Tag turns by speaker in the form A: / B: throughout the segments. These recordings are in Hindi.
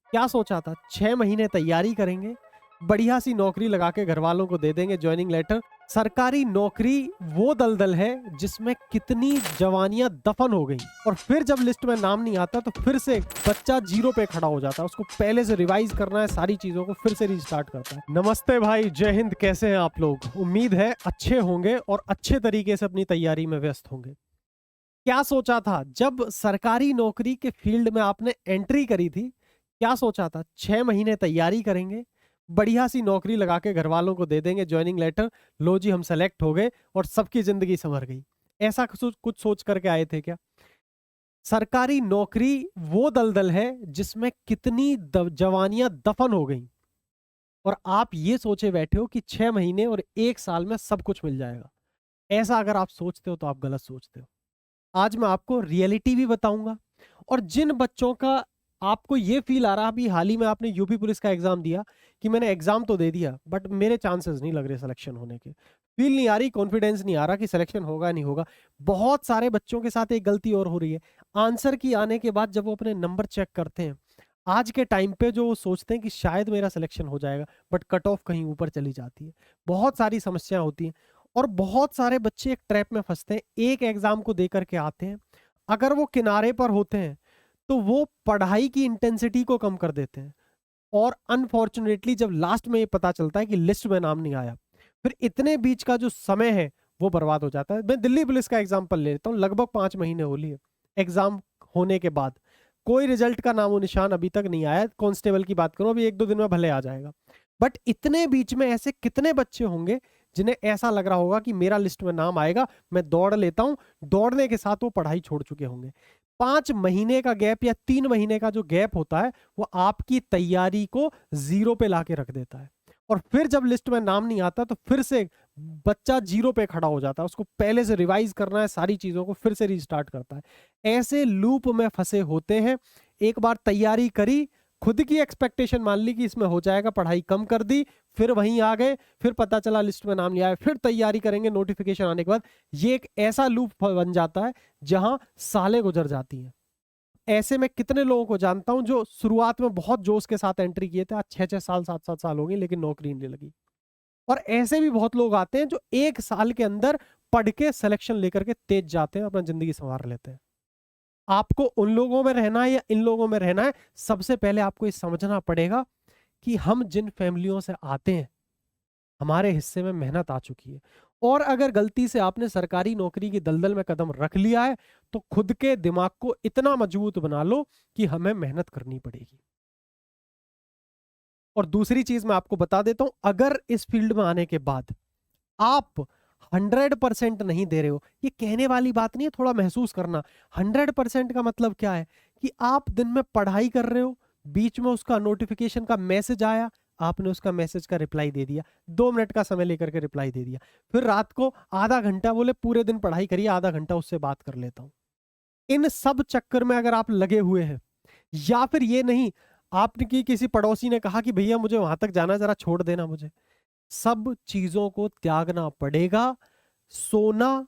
A: क्या सोचा था 6 महीने तैयारी करेंगे, बढ़िया सी नौकरी लगा के घर वालों को दे देंगे ज्वाइनिंग लेटर। सरकारी नौकरी वो दलदल है जिसमें कितनी जवानियां दफन हो गई, और फिर जब लिस्ट में नाम नहीं आता तो फिर से बच्चा जीरो पे खड़ा हो जाता है। उसको पहले से रिवाइज करना है, सारी चीजों को फिर से रिस्टार्ट करता है। नमस्ते भाई, जय हिंद। कैसे हैं आप लोग? उम्मीद है अच्छे होंगे और अच्छे तरीके से अपनी तैयारी में व्यस्त होंगे। क्या सोचा था जब सरकारी नौकरी के फील्ड में आपने एंट्री करी थी? क्या सोचा था 6 महीने तैयारी करेंगे, बढ़िया सी नौकरी लगा के घर वालों को दे देंगे ज्वाइनिंग लेटर, लो जी हम सेलेक्ट हो गए और सबकी जिंदगी संवर गई। ऐसा कुछ सोच करके आए थे क्या? सरकारी नौकरी वो दलदल है जिसमें कितनी जवानियां दफन हो गई, और आप ये सोचे बैठे हो कि 6 महीने और 1 साल में सब कुछ मिल जाएगा। ऐसा अगर आप सोचते हो तो आप गलत सोचते हो। आज मैं आपको रियलिटी भी बताऊंगा, और जिन बच्चों का आपको ये फील आ रहा, अभी हाल ही में आपने यूपी पुलिस का एग्जाम दिया कि मैंने एग्जाम तो दे दिया बट मेरे चांसेस नहीं लग रहे सिलेक्शन होने के, फील नहीं आ रही, कॉन्फिडेंस नहीं आ रहा कि सिलेक्शन होगा नहीं होगा। बहुत सारे बच्चों के साथ एक गलती और हो रही है। आंसर की आने के बाद जब वो अपने नंबर चेक करते हैं आज के टाइम पे, जो वो सोचते हैं कि शायद मेरा सिलेक्शन हो जाएगा, बट कट ऑफ कहीं ऊपर चली जाती है। बहुत सारी समस्याएं होती हैं, और बहुत सारे बच्चे एक ट्रैप में फंसते हैं। एक एग्जाम को दे करके आते हैं, अगर वो किनारे पर होते हैं तो वो पढ़ाई की इंटेंसिटी को कम कर देते हैं, और अनफॉर्चुनेटली जब लास्ट में ये पता चलता है कि लिस्ट में नाम नहीं आया, फिर इतने बीच का जो समय है वो बर्बाद हो जाता है। मैं दिल्ली पुलिस का एग्जाम्पल ले लेता हूँ। लगभग 5 महीने हो लिए एग्जाम होने के बाद, कोई रिजल्ट का नामो निशान अभी तक नहीं आया। कांस्टेबल की बात करूं, अभी 1-2 दिन में भले आ जाएगा, बट इतने बीच में ऐसे कितने बच्चे होंगे जिन्हें ऐसा लग रहा होगा कि मेरा लिस्ट में नाम आएगा, मैं दौड़ लेता हूं। दौड़ने के साथ वो पढ़ाई छोड़ चुके होंगे। 5 महीने का गैप या 3 महीने का जो गैप होता है वो आपकी तैयारी को जीरो पे लाके रख देता है, और फिर जब लिस्ट में नाम नहीं आता तो फिर से बच्चा जीरो पे खड़ा हो जाता है। उसको पहले से रिवाइज करना है, सारी चीजों को फिर से रिस्टार्ट करता है। ऐसे लूप में फंसे होते हैं। एक बार तैयारी करी, खुद की एक्सपेक्टेशन मान ली कि इसमें हो जाएगा, पढ़ाई कम कर दी, फिर वहीं आ गए, फिर पता चला लिस्ट में नाम नहीं आया, फिर तैयारी करेंगे नोटिफिकेशन आने के बाद। ये एक ऐसा लूप बन जाता है जहां सालें गुजर जाती हैं। ऐसे में कितने लोगों को जानता हूं जो शुरुआत में बहुत जोश के साथ एंट्री किए थे, आज 6-6 साल 7-7 साल हो गए लेकिन नौकरी नहीं लगी। और ऐसे भी बहुत लोग आते हैं जो 1 साल के अंदर पढ़ के सिलेक्शन लेकर के तेज जाते हैं, अपना जिंदगी संवार लेते हैं। आपको उन लोगों में रहना है या इन लोगों में रहना है? सबसे पहले आपको ये समझना पड़ेगा कि हम जिन फैमिलियों से आते हैं, हमारे हिस्से में मेहनत आ चुकी है। और अगर गलती से आपने सरकारी नौकरी की दलदल में कदम रख लिया है तो खुद के दिमाग को इतना मजबूत बना लो कि हमें मेहनत करनी पड़ेगी। और दूसरी चीज मैं आपको बता देता हूं, अगर इस फील्ड में आने के बाद आप 100% नहीं दे रहे हो, ये कहने वाली बात नहीं है, थोड़ा महसूस करना। 100% का मतलब क्या है कि आप दिन में पढ़ाई कर रहे हो, बीच में उसका नोटिफिकेशन का मैसेज आया, आपने उसका मैसेज का रिप्लाई दे दिया, 2 मिनट का समय लेकर के रिप्लाई दे दिया, फिर रात को आधा घंटा, बोले पूरे दिन पढ़ाई करिए, आधा घंटा उससे बात कर लेता हूं। इन सब चक्कर में अगर आप लगे हुए हैं, या फिर ये नहीं, आपकी किसी पड़ोसी ने कहा कि भैया मुझे वहां तक जाना, जरा छोड़ देना मुझे, सब चीजों को त्यागना पड़ेगा। सोना,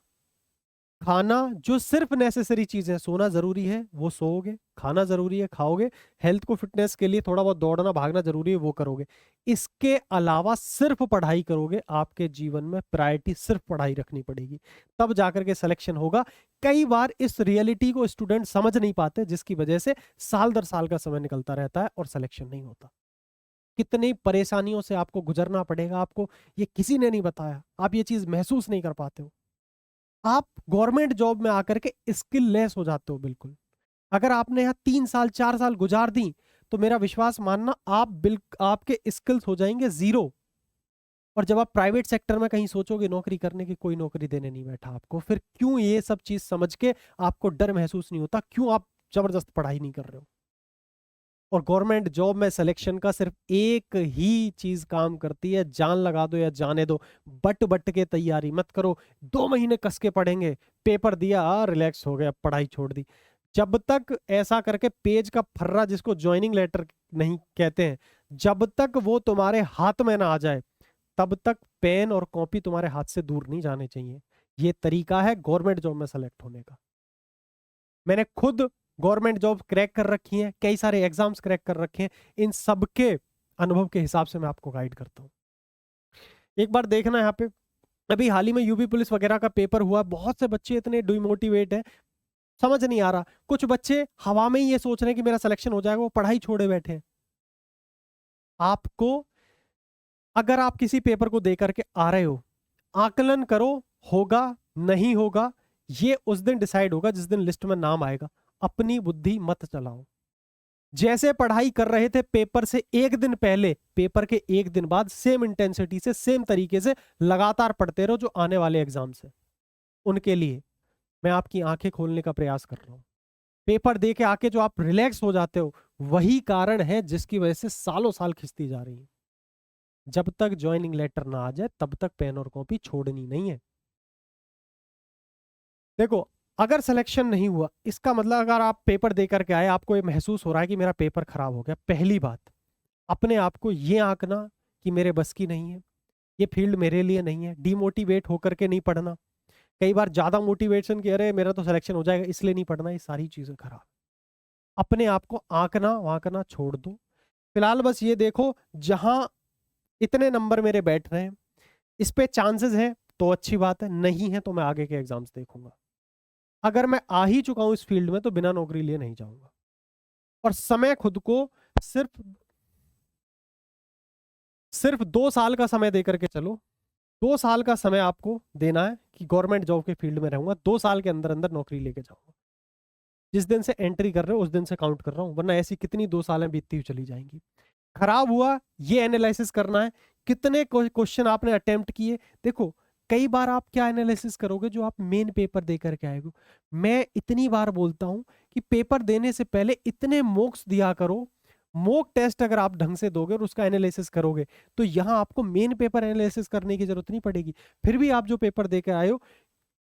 A: खाना, जो सिर्फ नेसेसरी चीज है, सोना जरूरी है वो सोओगे, खाना जरूरी है खाओगे, हेल्थ को फिटनेस के लिए थोड़ा बहुत दौड़ना भागना जरूरी है वो करोगे। इसके अलावा सिर्फ पढ़ाई करोगे, आपके जीवन में प्रायोरिटी सिर्फ पढ़ाई रखनी पड़ेगी, तब जाकर के सिलेक्शन होगा। कई बार इस रियलिटी को स्टूडेंट समझ नहीं पाते, जिसकी वजह से साल दर साल का समय निकलता रहता है और सिलेक्शन नहीं होता। कितनी परेशानियों से आपको गुजरना पड़ेगा, आपको ये किसी ने नहीं बताया, आप ये चीज महसूस नहीं कर पाते हो। आप गवर्नमेंट जॉब में आकर के स्किल लेस हो जाते हो बिल्कुल। अगर आपने यहाँ 3 साल 4 साल गुजार दी तो मेरा विश्वास मानना, आपके स्किल्स हो जाएंगे जीरो। और जब आप प्राइवेट सेक्टर में कहीं सोचोगे नौकरी करने की, कोई नौकरी देने नहीं बैठा आपको। फिर क्यों ये सब चीज समझ के आपको डर महसूस नहीं होता? क्यों आप जबरदस्त पढ़ाई नहीं कर रहे हो? और गवर्नमेंट जॉब में सिलेक्शन का सिर्फ एक ही चीज काम करती है, जान लगा दो या जाने दो, बट बट के तैयारी मत करो। 2 महीने कस के पढ़ेंगे, पेपर दिया, रिलैक्स हो गया, पढ़ाई छोड़ दी। जब तक ऐसा करके पेज का फर्रा, जिसको ज्वाइनिंग लेटर नहीं कहते हैं, जब तक वो तुम्हारे हाथ में ना आ जाए, तब तक पेन और कॉपी तुम्हारे हाथ से दूर नहीं जाने चाहिए। ये तरीका है गवर्नमेंट जॉब में सेलेक्ट होने का। मैंने खुद गवर्नमेंट जॉब क्रैक कर रखी हैं, कई सारे एग्जाम्स क्रैक कर रखे हैं, इन सब के अनुभव के हिसाब से मैं आपको गाइड करता हूँ। एक बार देखना यहाँ पे, अभी हाल ही में यूपी पुलिस वगैरह का पेपर हुआ, बहुत से बच्चे इतने डिमोटिवेट हैं, समझ नहीं आ रहा। कुछ बच्चे हवा में ही ये सोच रहे हैं कि मेरा सिलेक्शन हो जाएगा, वो पढ़ाई छोड़े बैठे हैं। आपको, अगर आप किसी पेपर को दे करके आ रहे हो, आकलन करो, होगा नहीं होगा ये उस दिन डिसाइड होगा जिस दिन लिस्ट में नाम आएगा। अपनी बुद्धि मत चलाओ। जैसे पढ़ाई कर रहे थे पेपर से एक दिन पहले, पेपर के एक दिन बाद सेम इंटेंसिटी से, सेम तरीके से लगातार पढ़ते रहो, जो आने वाले एग्जाम से उनके लिए मैं आपकी आंखें खोलने का प्रयास कर रहा हूं। पेपर दे के आके जो आप रिलैक्स हो जाते हो, वही कारण है जिसकी वजह से सालों साल खिंचती जा रही है। जब तक ज्वाइनिंग लेटर ना आ जाए तब तक पेन और कॉपी छोड़नी नहीं है। देखो, अगर सिलेक्शन नहीं हुआ, इसका मतलब अगर आप पेपर दे करके आए, आपको ये महसूस हो रहा है कि मेरा पेपर खराब हो गया, पहली बात अपने आप को ये आंकना कि मेरे बस की नहीं है, ये फील्ड मेरे लिए नहीं है। डीमोटिवेट होकर के नहीं पढ़ना। कई बार ज्यादा मोटिवेशन की, अरे मेरा तो सिलेक्शन हो जाएगा इसलिए नहीं पढ़ना, ये सारी चीजें खराब। अपने आप को आंकना वाकना छोड़ दो। फिलहाल बस ये देखो, जहां इतने नंबर मेरे बैठ रहे हैं, इस पे चांसेस है तो अच्छी बात है, नहीं है तो मैं आगे के एग्जाम्स देखूंगा। अगर मैं आ ही चुका हूं इस फील्ड में तो बिना नौकरी लिए नहीं जाऊंगा। और समय खुद को सिर्फ 2 साल का समय देकर के चलो। 2 साल का समय आपको देना है कि गवर्नमेंट जॉब के फील्ड में रहूंगा, 2 साल के अंदर अंदर नौकरी लेके जाऊंगा। जिस दिन से एंट्री कर रहे हो उस दिन से काउंट कर रहा हूं, वरना ऐसी कितनी 2 सालें बीतती हुई चली जाएंगी। खराब हुआ ये एनालिसिस करना है, कितने क्वेश्चन आपने अटेम्प्ट किए। देखो, कई बार आप क्या एनालिसिस करोगे, जो आप मेन पेपर दे करके आएगो। मैं इतनी बार बोलता हूं कि पेपर देने से पहले इतने मॉक्स दिया करो। मॉक टेस्ट अगर आप ढंग से दोगे और उसका एनालिसिस करोगे तो यहां आपको मेन पेपर एनालिसिस करने की जरूरत नहीं पड़ेगी। फिर भी आप जो पेपर दे के आए हो,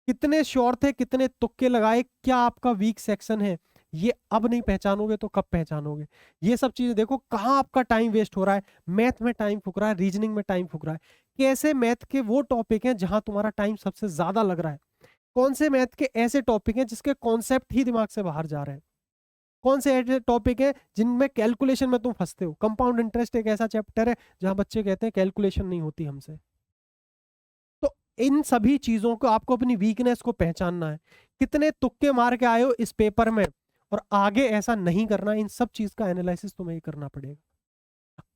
A: कितने श्योर थे, कितने तुक्के लगाए, क्या आपका वीक सेक्शन है, ये अब नहीं पहचानोगे तो कब पहचानोगे। ये सब चीजें देखो, कहाँ आपका टाइम वेस्ट हो रहा है। मैथ में टाइम फूक रहा है, रीजनिंग में टाइम फूक रहा है। कैसे मैथ के वो टॉपिक हैं जहां तुम्हारा टाइम सबसे ज्यादा लग रहा है। कौन से मैथ के ऐसे टॉपिक हैं जिसके कॉन्सेप्ट ही दिमाग से बाहर जा रहे हैं। कौन से ऐसे टॉपिक है जिनमें कैलकुलेशन में तुम फंसते हो। कंपाउंड इंटरेस्ट एक ऐसा चैप्टर है जहां बच्चे कहते हैं कैलकुलेशन नहीं होती हमसे। तो इन सभी चीजों को आपको अपनी वीकनेस को पहचानना है। कितने तुक्के मार के आए हो इस पेपर में और आगे ऐसा नहीं करना। इन सब चीज का एनालिसिस तुम्हें ही करना पड़ेगा।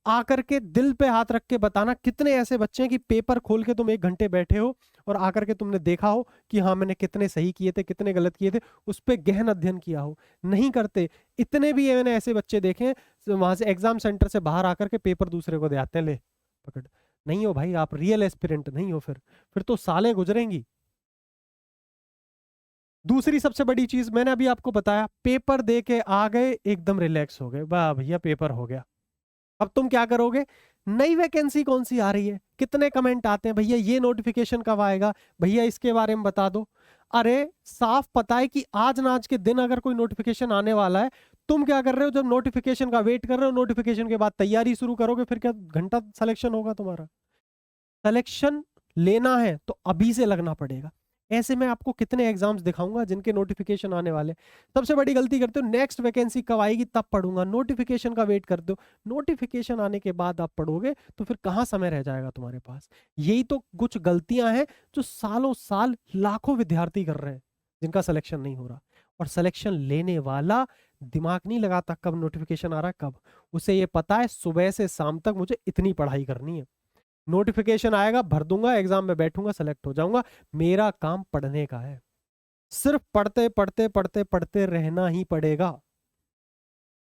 A: आकर के दिल पे हाथ रख के बताना, कितने ऐसे बच्चे हैं कि पेपर खोल के तुम 1 घंटे बैठे हो और आकर के तुमने देखा हो कि हाँ मैंने कितने सही किए थे, कितने गलत किए थे, उस पर गहन अध्ययन किया हो। नहीं करते। इतने भी मैंने ऐसे बच्चे देखे हैं, वहां से एग्जाम सेंटर से बाहर आकर के पेपर दूसरे को दे आते हैं, ले पकड़। नहीं हो भाई, आप रियल एस्पिरेंट नहीं हो। फिर तो सालें गुजरेंगी। दूसरी सबसे बड़ी चीज मैंने अभी आपको बताया, पेपर दे के आ गए, एकदम रिलैक्स हो गए, वाह भैया पेपर हो गया। अब तुम क्या करोगे, नई वैकेंसी कौन सी आ रही है, कितने कमेंट आते हैं, भैया ये नोटिफिकेशन कब आएगा, भैया इसके बारे में बता दो। अरे साफ पता है कि आज ना आज के दिन अगर कोई नोटिफिकेशन आने वाला है, तुम क्या कर रहे हो, जब नोटिफिकेशन का वेट कर रहे हो, नोटिफिकेशन के बाद तैयारी शुरू करोगे, फिर क्या घंटा सिलेक्शन होगा तुम्हारा। सिलेक्शन लेना है तो अभी से लगना पड़ेगा। ऐसे में आपको कितने एग्जाम्स दिखाऊंगा जिनके नोटिफिकेशन आने वाले। सबसे बड़ी गलती करते हो, नेक्स्ट वैकेंसी कब आएगी तब पढ़ूंगा, नोटिफिकेशन का वेट करते हो। नोटिफिकेशन आने के बाद आप पढ़ोगे तो फिर कहाँ समय रह जाएगा तुम्हारे पास। यही तो कुछ गलतियां हैं जो सालों साल लाखों विद्यार्थी कर रहे हैं, जिनका सिलेक्शन नहीं हो रहा। और सिलेक्शन लेने वाला दिमाग नहीं लगाता कब नोटिफिकेशन आ रहा है कब। उसे ये पता है सुबह से शाम तक मुझे इतनी पढ़ाई करनी है, नोटिफिकेशन आएगा भर दूंगा, एग्जाम में बैठूंगा, सेलेक्ट हो जाऊंगा। मेरा काम पढ़ने का है, सिर्फ पढ़ते पढ़ते पढ़ते पढ़ते रहना ही पड़ेगा।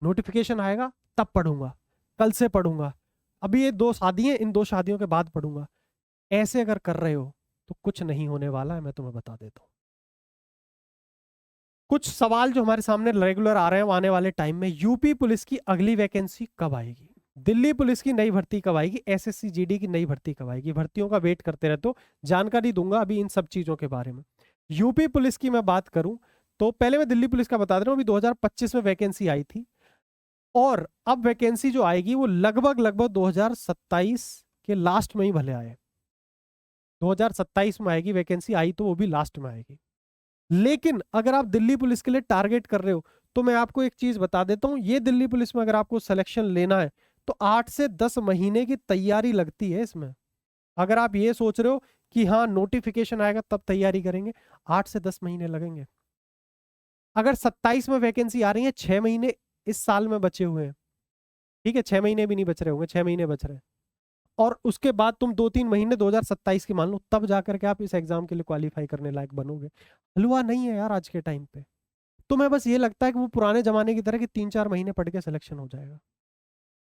A: नोटिफिकेशन आएगा तब पढ़ूंगा, कल से पढ़ूंगा, अभी ये 2 शादी हैं, इन 2 शादियों के बाद पढ़ूंगा। ऐसे अगर कर रहे हो तो कुछ नहीं होने वाला है, मैं तुम्हें बता देता हूं। कुछ सवाल जो हमारे सामने रेगुलर आ रहे हैं आने वाले टाइम में, यूपी पुलिस की अगली वैकेंसी कब आएगी, दिल्ली पुलिस की नई भर्ती कब आएगी, एसएससी जीडी की नई भर्ती कब आएगी। भर्तियों का वेट करते रहते हो, जानकारी दूंगा अभी इन सब चीजों के बारे में। यूपी पुलिस की मैं बात करूं तो पहले मैं दिल्ली पुलिस का बता दे रहा हूं। अभी 2025 में वैकेंसी आई थी और अब वैकेंसी जो आएगी वो लगभग 2027 के लास्ट में ही भले आए। 2027 में आएगी वैकेंसी, आई तो वो भी लास्ट में आएगी। लेकिन अगर आप दिल्ली पुलिस के लिए टारगेट कर रहे हो तो मैं आपको एक चीज बता देता हूँ, ये दिल्ली पुलिस में अगर आपको सिलेक्शन लेना है तो 8 से 10 महीने की तैयारी लगती है इसमें। अगर आप ये सोच रहे हो कि हाँ नोटिफिकेशन आएगा तब तैयारी करेंगे, 8 से 10 महीने लगेंगे। अगर 27 में वैकेंसी आ रही है, 6 महीने इस साल में बचे हुए हैं, ठीक है, 6 महीने भी नहीं बच रहे होंगे, 6 महीने बच रहे हैं, और उसके बाद तुम 2-3 महीने 2027 की मान लो, तब जाकर के आप इस एग्जाम के लिए क्वालिफाई करने लायक बनोगे। हलवा नहीं है यार आज के टाइम पे। तुम्हें बस ये लगता है कि वो पुराने जमाने की तरह कि 3-4 महीने पढ़ के सिलेक्शन हो जाएगा।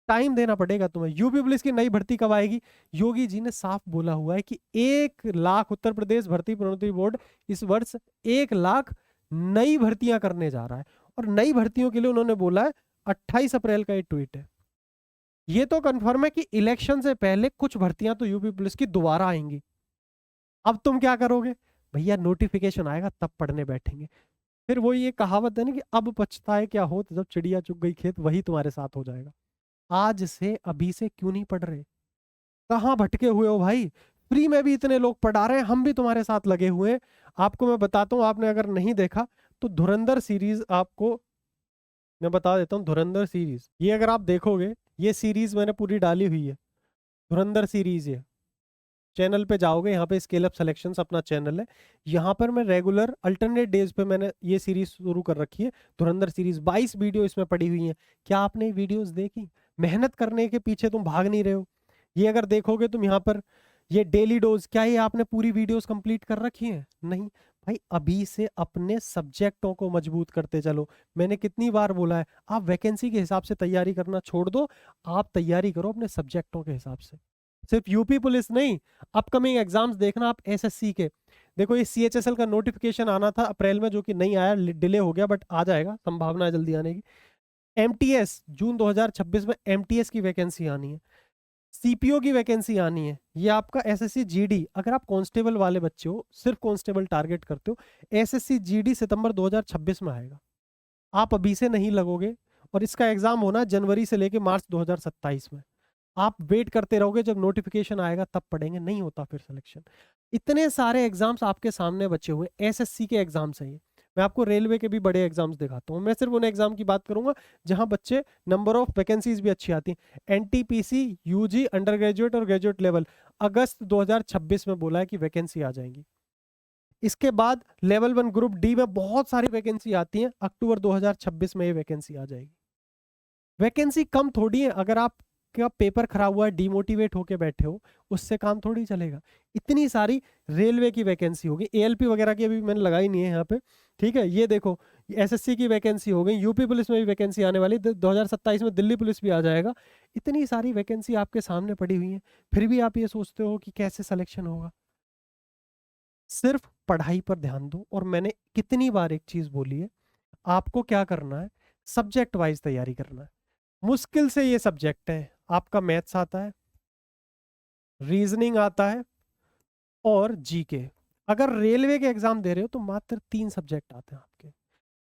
A: टाइम देना पड़ेगा तुम्हें। यूपी पुलिस की नई भर्ती कब आएगी? योगी जी ने साफ बोला हुआ है कि 1 लाख, उत्तर प्रदेश भर्ती प्रोन्नति बोर्ड इस वर्ष 1 लाख नई भर्तियां करने जा रहा है, और नई भर्तियों के लिए उन्होंने बोला है 28 अप्रैल का ये ट्वीट है। ये तो कंफर्म है कि इलेक्शन से पहले कुछ भर्तियां तो यूपी पुलिस की दोबारा आएंगी। अब तुम क्या करोगे? भैया नोटिफिकेशन आएगा तब पढ़ने बैठेंगे। फिर वो ये कहावत है ना कि अब पछताए क्या हो, तो जब चिड़िया चुग गई खेत, वही तुम्हारे साथ हो जाएगा। आज से, अभी से क्यों नहीं पढ़ रहे? कहाँ भटके हुए हो भाई? फ्री में भी इतने लोग पढ़ा रहे हैं, हम भी तुम्हारे साथ लगे हुए हैं। आपको मैं बताता हूँ, आपने अगर नहीं देखा तो धुरंधर सीरीज आपको मैं बता देता हूँ। धुरंधर सीरीज ये अगर आप देखोगे, ये सीरीज मैंने पूरी डाली हुई है, धुरंधर सीरीज। ये चैनल पे जाओगे, यहाँ पे स्केल अप सिलेक्शंस अपना चैनल है, यहाँ पर मैं रेगुलर अल्टरनेट डेज पे मैंने ये सीरीज शुरू कर रखी है, धुरंधर सीरीज। 22 वीडियो इसमें पड़ी हुई हैं। क्या आपने वीडियोस देखी? मेहनत करने के पीछे तुम भाग नहीं रहे हो। ये अगर देखोगे तुम यहाँ पर, ये डेली डोज, क्या ये आपने पूरी वीडियोस कंप्लीट कर रखी है? नहीं भाई, अभी से अपने सब्जेक्टों को मजबूत करते चलो। मैंने कितनी बार बोला है, आप वैकेंसी के हिसाब से तैयारी करना छोड़ दो, आप तैयारी करो अपने सब्जेक्टों के हिसाब से। सिर्फ यूपी पुलिस नहीं, अपकमिंग एग्जाम्स देखना आप एसएससी के। देखो ये सीएचएसएल का नोटिफिकेशन आना था अप्रैल में, जो कि नहीं आया, डिले हो गया, बट आ जाएगा, संभावना है जल्दी आने की। एमटीएस जून 2026 में एमटीएस की वैकेंसी आनी है, सीपीओ की वैकेंसी आनी है। ये आपका एसएससी जीडी, अगर आप कांस्टेबल वाले बच्चे हो, सिर्फ कांस्टेबल टारगेट करते हो, एसएससी जीडी सितंबर 2026 में आएगा। आप अभी से नहीं लगोगे, और इसका एग्जाम होना जनवरी से लेके मार्च 2027 में। आप वेट करते रहोगे, जब नोटिफिकेशन आएगा तब पढ़ेंगे, नहीं होता फिर सिलेक्शन। इतने सारे एग्जाम्स आपके सामने बचे हुए, एसएससी के एग्जाम्स हैं ये। मैं आपको रेलवे के भी बड़े एग्जाम्स दिखाता हूँ। मैं सिर्फ उन एग्जाम की बात करूंगा जहां बच्चे, नंबर ऑफ वैकेंसीज भी अच्छी आती हैं। एनटीपीसी, यूजी, अंडर ग्रेजुएट और ग्रेजुएट लेवल, अगस्त 2026 में बोला है कि वैकेंसी आ जाएंगी। इसके बाद लेवल 1 ग्रुप डी में बहुत सारी वैकेंसी आती हैं, अक्टूबर 2026 में ये वैकेंसी आ जाएगी। वैकेंसी कम थोड़ी है, अगर आप का पेपर खराब हुआ है, डिमोटिवेट होके बैठे हो, उससे काम थोड़ी चलेगा। इतनी सारी रेलवे की वैकेंसी होगी, एएलपी वगैरह की अभी मैंने लगाई नहीं है यहाँ पे, ठीक है। ये देखो, एसएससी की वैकेंसी हो गई, यूपी पुलिस में भी वैकेंसी आने वाली, 2027 में दिल्ली पुलिस भी आ जाएगा। इतनी सारी वैकेंसी आपके सामने पड़ी हुई है, फिर भी आप ये सोचते हो कि कैसे सिलेक्शन होगा। सिर्फ पढ़ाई पर ध्यान दो। और मैंने कितनी बार एक चीज बोली है, आपको क्या करना है, सब्जेक्ट वाइज तैयारी करना है। मुश्किल से ये सब्जेक्ट है, आपका मैथ्स आता है, रीजनिंग आता है, और जीके। अगर रेलवे के एग्जाम दे रहे हो तो मात्र 3 सब्जेक्ट आते हैं आपके।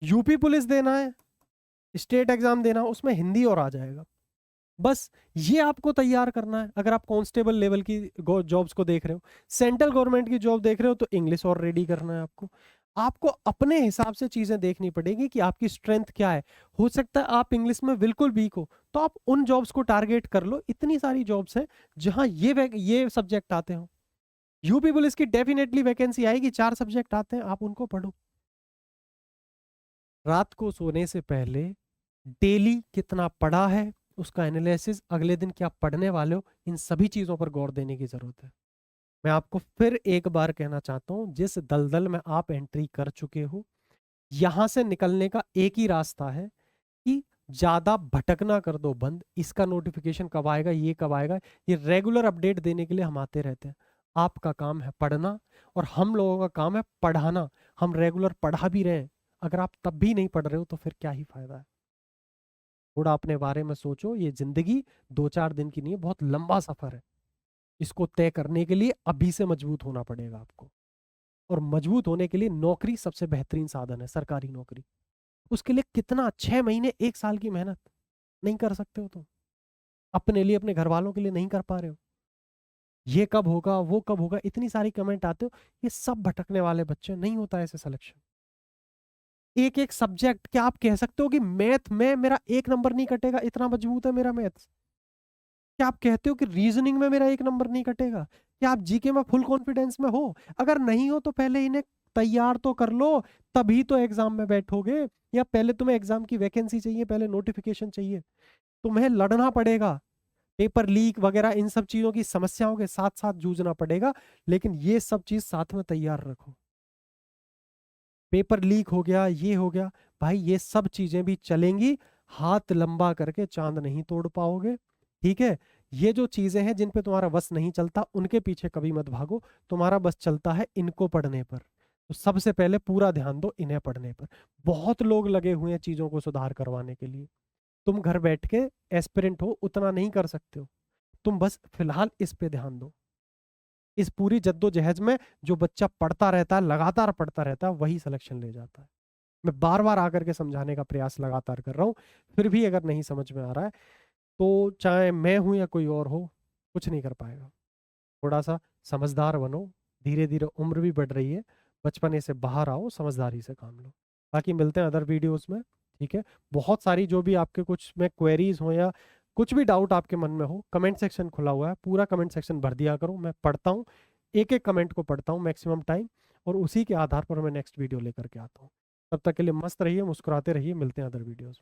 A: यूपी पुलिस देना है, स्टेट एग्जाम देना, उसमें हिंदी और आ जाएगा। बस ये आपको तैयार करना है। अगर आप कांस्टेबल लेवल की जॉब्स को देख रहे हो, सेंट्रल गवर्नमेंट की जॉब देख रहे हो, तो इंग्लिश और रेडी करना है आपको। आपको अपने हिसाब से चीजें देखनी पड़ेगी कि आपकी स्ट्रेंथ क्या है। हो सकता है आप इंग्लिश में बिल्कुल वीक हो, तो आप उन जॉब्स को टारगेट कर लो। इतनी सारी जॉब्स हैं जहां ये सब्जेक्ट आते हो। यूपी पुलिस की डेफिनेटली वैकेंसी आएगी, 4 सब्जेक्ट आते हैं, आप उनको पढ़ो। रात को सोने से पहले डेली कितना पढ़ा है, उसका एनालिसिस, अगले दिन क्या पढ़ने वाले हो, इन सभी चीजों पर गौर देने की जरूरत है। मैं आपको फिर एक बार कहना चाहता हूं, जिस दलदल में आप एंट्री कर चुके हो, यहां से निकलने का एक ही रास्ता है कि ज्यादा भटकना कर दो बंद। इसका नोटिफिकेशन कब आएगा, ये कब आएगा, ये रेगुलर अपडेट देने के लिए हम आते रहते हैं। आपका काम है पढ़ना, और हम लोगों का काम है पढ़ाना। हम रेगुलर पढ़ा भी रहे हैं, अगर आप तब भी नहीं पढ़ रहे हो तो फिर क्या ही फायदा है। थोड़ा अपने बारे में सोचो। ये जिंदगी 2-4 दिन की नहीं है, बहुत लंबा सफर है। इसको तय करने के लिए अभी से मजबूत होना पड़ेगा आपको। और मजबूत होने के लिए नौकरी सबसे बेहतरीन साधन है, सरकारी नौकरी। उसके लिए कितना, 6 महीने 1 साल की मेहनत नहीं कर सकते हो तुम? अपने लिए, अपने घर वालों के लिए नहीं कर पा रहे हो? ये कब होगा, वो कब होगा, इतनी सारी कमेंट आते हो। ये सब भटकने वाले बच्चे, नहीं होता ऐसे सिलेक्शन। एक एक सब्जेक्ट, क्या आप कह सकते हो कि मैथ में मेरा 1 नंबर नहीं कटेगा, इतना मजबूत है मेरा मैथ्स? क्या आप कहते हो कि रीजनिंग में मेरा 1 नंबर नहीं कटेगा? क्या आप जीके में फुल कॉन्फिडेंस में हो? अगर नहीं हो तो पहले इन्हें तैयार तो कर लो, तभी तो एग्जाम में बैठोगे। या पहले तुम्हें एग्जाम की वैकेंसी चाहिए, पहले नोटिफिकेशन चाहिए? तुम्हें लड़ना पड़ेगा, पेपर लीक वगैरह इन सब चीजों की समस्याओं के साथ साथ जूझना पड़ेगा, लेकिन ये सब चीज साथ में तैयार रखो। पेपर लीक हो गया, ये हो गया, भाई ये सब चीजें भी चलेंगी, हाथ लंबा करके चांद नहीं तोड़ पाओगे। ठीक है, ये जो चीजें हैं जिन पे तुम्हारा बस नहीं चलता, उनके पीछे कभी मत भागो, तुम्हारा बस चलता है इनको पढ़ने पर। तो सबसे पहले पूरा ध्यान दो इन्हें पढ़ने पर। बहुत लोग लगे हुए हैं चीजों को सुधार करवाने के लिए, तुम घर बैठ के एस्पिरेंट हो, उतना नहीं कर सकते हो। तुम बस फिलहाल इस पे ध्यान दो। इस पूरी जद्दोजहद में जो बच्चा पढ़ता रहता है, लगातार पढ़ता रहता है, वही सिलेक्शन ले जाता है। मैं बार बार आकर के समझाने का प्रयास लगातार कर रहा हूँ, फिर भी अगर नहीं समझ में आ रहा है तो चाहे मैं हूं या कोई और हो, कुछ नहीं कर पाएगा। थोड़ा सा समझदार बनो, धीरे धीरे उम्र भी बढ़ रही है, बचपने से बाहर आओ, समझदारी से काम लो। बाकी मिलते हैं अदर वीडियोस में। ठीक है, बहुत सारी जो भी आपके कुछ में क्वेरीज हो या कुछ भी डाउट आपके मन में हो, कमेंट सेक्शन खुला हुआ है, पूरा कमेंट सेक्शन भर दिया करो, मैं पढ़ता हूँ, एक एक कमेंट को पढ़ता हूँ मैक्सिमम टाइम, और उसी के आधार पर मैं नेक्स्ट वीडियो लेकर के आता हूँ। तब तक के लिए मस्त रहिए, मुस्कुराते रहिए, मिलते हैं अदर वीडियोस।